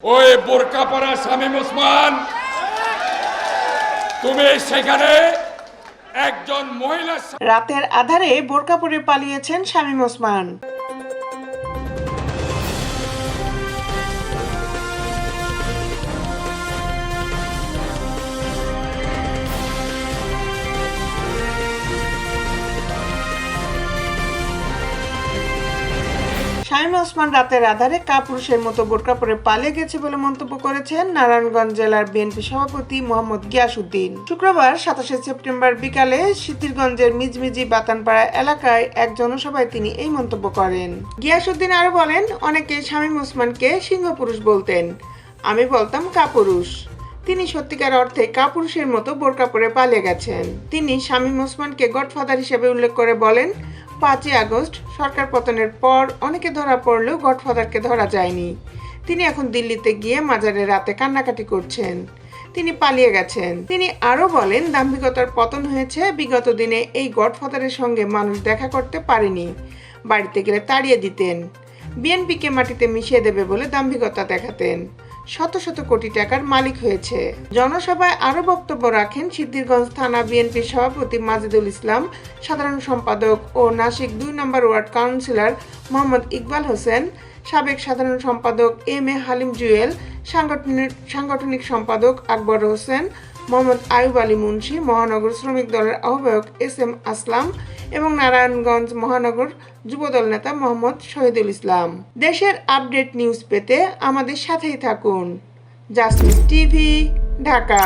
ওই বোরকা পরা শামীম ওসমান, তুমি সেখানে একজন মহিলা। রাতের আধারে বোরকা পরে পালিয়েছেন শামীম ওসমান। শামীম ওসমান রাতের আধারে কাপুরুষের মতো বোরকা পরে পালিয়ে গেছে বলে মন্তব্য করেছেন নারায়ণগঞ্জ জেলার বিএনপি সভাপতি মোহাম্মদ গিয়াসউদ্দিন। শুক্রবার 27 সেপ্টেম্বর বিকালে সিদ্ধিরগঞ্জের মিজমিজি বাতানপাড়া এলাকায় এক জনসভায় তিনি এই মন্তব্য করেন। গিয়াসউদ্দিন আরো বলেন, অনেকে শামীম ওসমানকে সিংহপুরুষ বলতেন, আমি বলতাম কাপুরুষ। তিনি সত্যিকার অর্থে কাপুরুষের মতো বোরকা পরে পালিয়ে গেছেন। তিনি শামীম ওসমানকে গডফাদার হিসেবে উল্লেখ করে বলেন, 5ই আগস্ট সরকার পতনের পর অনেকে ধরা পড়লেও গডফাদারকে ধরা যায়নি। তিনি এখন দিল্লিতে গিয়ে মাজারে রাতে কান্নাকাটি করছেন। তিনি পালিয়ে গেছেন। তিনি আরো বলেন, দাম্ভিকতার পতন হয়েছে। বিগত দিনে এই গডফাদারের সঙ্গে মানুষ দেখা করতে পারেনি, বাড়িতে গেলে তাড়িয়ে দিতেন। বিএনপিকে মাটিতে মিশিয়ে দেবে বলে দাম্ভিকতা দেখাতেন। শত শত কোটি টাকার মালিক হয়েছে। জনসভায় আরো বক্তব্য রাখেন সিদ্ধিরগঞ্জ থানা বিএনপির সভাপতি মাজিদুল ইসলাম, সাধারণ সম্পাদক ও নাসিক 2 নম্বর ওয়ার্ড কাউন্সিলর মোহাম্মদ ইকবাল হোসেন, সাবেক সাধারণ সম্পাদক এম.এ. হালিম জুয়েল, সাংগঠনিক সম্পাদক আকবর হোসেন, মোহাম্মদ আয়ুব আলী মুন্সি, মহানগর শ্রমিক দলের আহ্বায়ক এস.এম. আসলাম এবং নারায়ণগঞ্জ মহানগর যুবদল নেতা মোহাম্মদ শহীদুল ইসলাম। দেশের আপডেট নিউজ পেতে আমাদের সাথেই থাকুন। Justice TV, Dhaka.